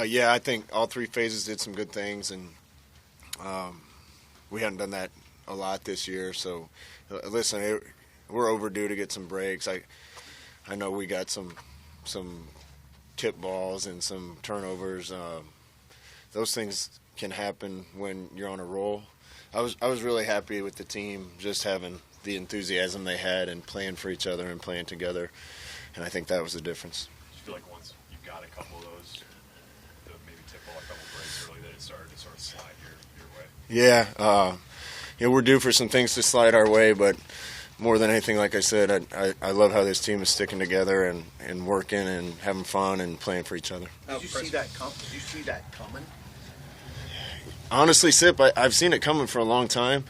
Yeah, I think all three phases did some good things, and we hadn't done that a lot this year. So, listen, we're overdue to get some breaks. I know we got some tip balls and some turnovers. Those things can happen when you're on a roll. I was really happy with the team just having the enthusiasm they had and playing for each other and playing together, and I think that was the difference. Do you feel like once you got a couple of those, maybe tip ball, a couple breaks early, that it started to sort of slide your way? Yeah, we're due for some things to slide our way, but more than anything, like I said, I love how this team is sticking together and working and having fun and playing for each other. Did you see that coming? Honestly, Sip, I've seen it coming for a long time.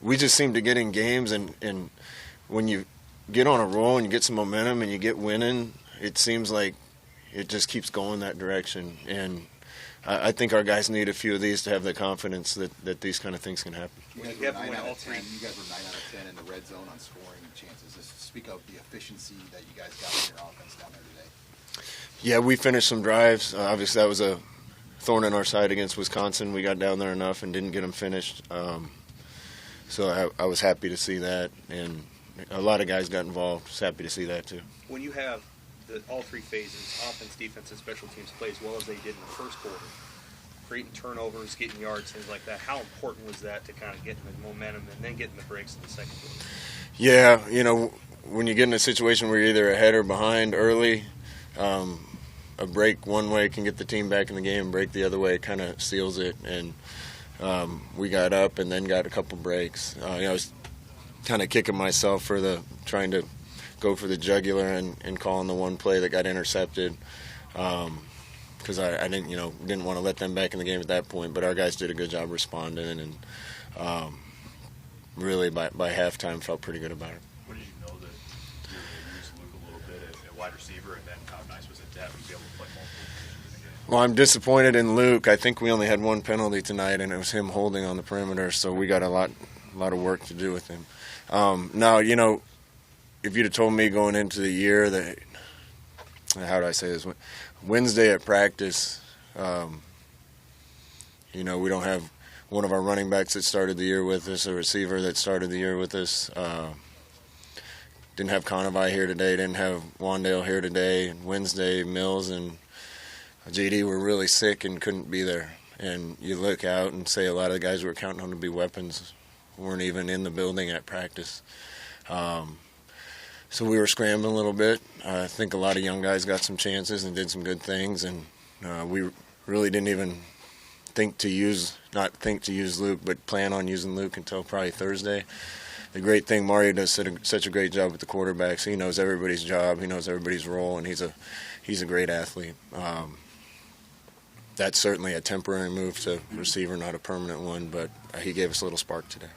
We just seem to get in games, and when you get on a roll and you get some momentum and you get winning, it seems like it just keeps going that direction. And I think our guys need a few of these to have the confidence that these kind of things can happen. You guys were 9 out of 10 in the red zone on scoring chances. Just speak of the efficiency that you guys got in your offense down there today. Yeah, we finished some drives. Obviously, that was a thorn in our side against Wisconsin. We got down there enough and didn't get them finished. So I was happy to see that, and a lot of guys got involved. I was happy to see that too. When you have all three phases, offense, defense, and special teams, play as well as they did in the first quarter, creating turnovers, getting yards, things like that, how important was that to kind of get the momentum and then getting the breaks in the second quarter? Yeah, when you get in a situation where you're either ahead or behind early, a break one way can get the team back in the game. Break the other way kind of seals it. And we got up and then got a couple breaks. I was kind of kicking myself for trying to go for the jugular and calling the one play that got intercepted, because I didn't want to let them back in the game at that point. But our guys did a good job responding, and really by halftime felt pretty good about it. What did you know that you were going to use Luke a little bit at wide receiver, and then how nice was it to have him be able to play multiple positions in the game? Well, I'm disappointed in Luke. I think we only had one penalty tonight, and it was him holding on the perimeter, so we got a lot of work to do with him. Now, if you'd have told me going into the year that, how do I say this, Wednesday at practice, we don't have one of our running backs that started the year with us, a receiver that started the year with us. Didn't have Conavai here today, didn't have Wandale here today. Wednesday, Mills and JD were really sick and couldn't be there. And you look out and say a lot of the guys we were counting on to be weapons weren't even in the building at practice. So we were scrambling a little bit. I think a lot of young guys got some chances and did some good things, and we really didn't even not think to use Luke, but plan on using Luke until probably Thursday. The great thing, Mario does such a great job with the quarterbacks. He knows everybody's job, he knows everybody's role, and he's a great athlete. That's certainly a temporary move to receiver, not a permanent one, but he gave us a little spark today.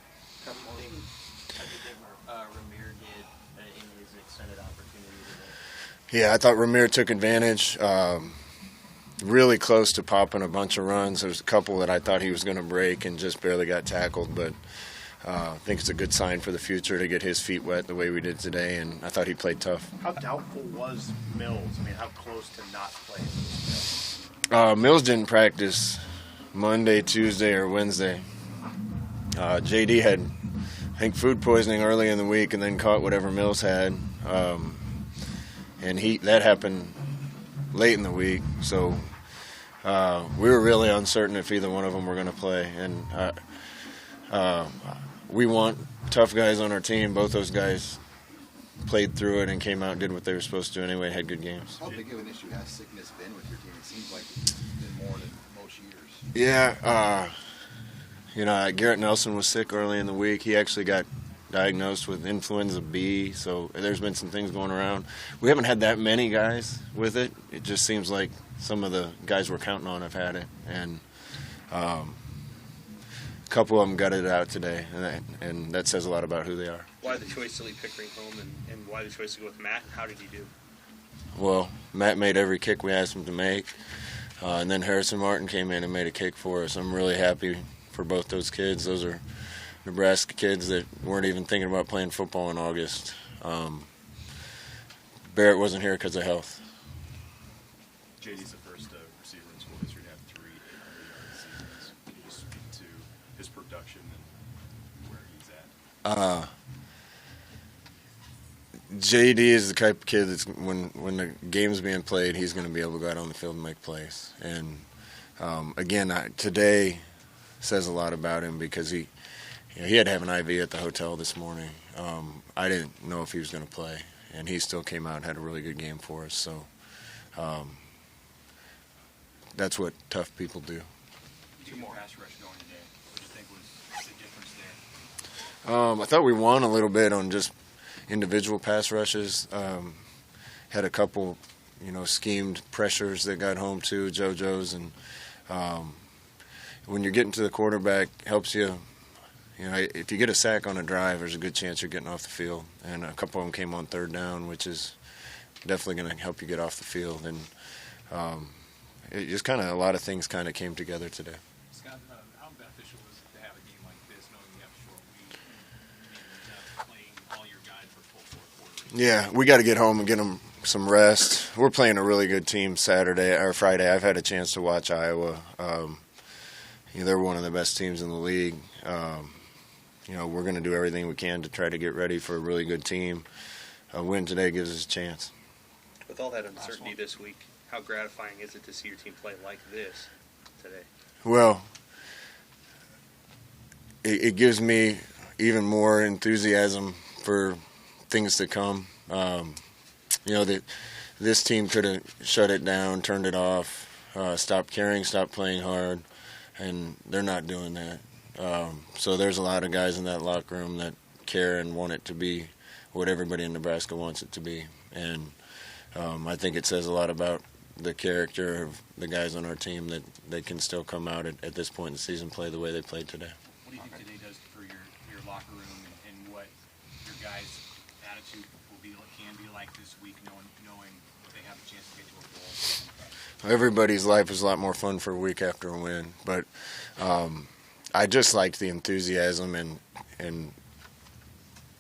Yeah, I thought Ramir took advantage. Really close to popping a bunch of runs. There's a couple that I thought he was going to break and just barely got tackled, but I think it's a good sign for the future to get his feet wet the way we did today, and I thought he played tough. How doubtful was Mills? I mean, how close to not playing Mills? Mills didn't practice Monday, Tuesday, or Wednesday. JD had, I think, food poisoning early in the week and then caught whatever Mills had. And that happened late in the week, so we were really uncertain if either one of them were going to play. And we want tough guys on our team. Both those guys played through it and came out and did what they were supposed to anyway, had good games. How big of an issue has sickness been with your team? It seems like it's been more than most years. Yeah, Garrett Nelson was sick early in the week. He actually got diagnosed with influenza B, so there's been some things going around. We haven't had that many guys with it. It just seems like some of the guys we're counting on have had it, and a couple of them gutted it out today, and that says a lot about who they are. Why the choice to leave Pickering home, and why the choice to go with Matt? How did he do? Well, Matt made every kick we asked him to make, and then Harrison Martin came in and made a kick for us. I'm really happy for both those kids. Those are Nebraska kids that weren't even thinking about playing football in August. Barrett wasn't here because of health. JD's the first receiver in school history to have 3 800-yard seasons. Can you just speak to his production and where he's at? JD is the type of kid that's when the game's being played, he's going to be able to go out on the field and make plays. And again, today says a lot about him because he had to have an IV at the hotel this morning. I didn't know if he was going to play, and he still came out and had a really good game for us. So that's what tough people do. 2 more pass rush going today. What do you think was the difference there? I thought we won a little bit on just individual pass rushes. Had a couple, schemed pressures that got home too, JoJo's, and when you're getting to the quarterback, helps you. If you get a sack on a drive, there's a good chance you're getting off the field. And a couple of them came on 3rd down, which is definitely going to help you get off the field. And it just a lot of things came together today. Scott, how beneficial is it to have a game like this, knowing you have a short week and not playing all your guys for full 4 quarters? Yeah, we got to get home and get them some rest. We're playing a really good team Friday. I've had a chance to watch Iowa. They're one of the best teams in the league. We're going to do everything we can to try to get ready for a really good team. A win today gives us a chance. With all that uncertainty this week, how gratifying is it to see your team play like this today? Well, it gives me even more enthusiasm for things to come. This team could have shut it down, turned it off, stopped caring, stopped playing hard, and they're not doing that. So there's a lot of guys in that locker room that care and want it to be what everybody in Nebraska wants it to be. And I think it says a lot about the character of the guys on our team that they can still come out at this point in the season play the way they played today. What do you think today does for your locker room and what your guys' attitude can be like this week, knowing they have a chance to get to a bowl? Everybody's life is a lot more fun for a week after a win, but I just liked the enthusiasm and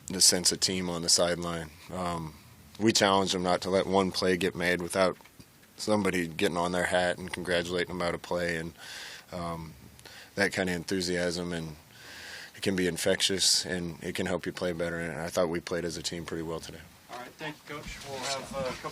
the sense of team on the sideline. We challenged them not to let one play get made without somebody getting on their hat and congratulating them about a play, and that kind of enthusiasm, and it can be infectious and it can help you play better. And I thought we played as a team pretty well today. All right, thank you, Coach. We'll have a couple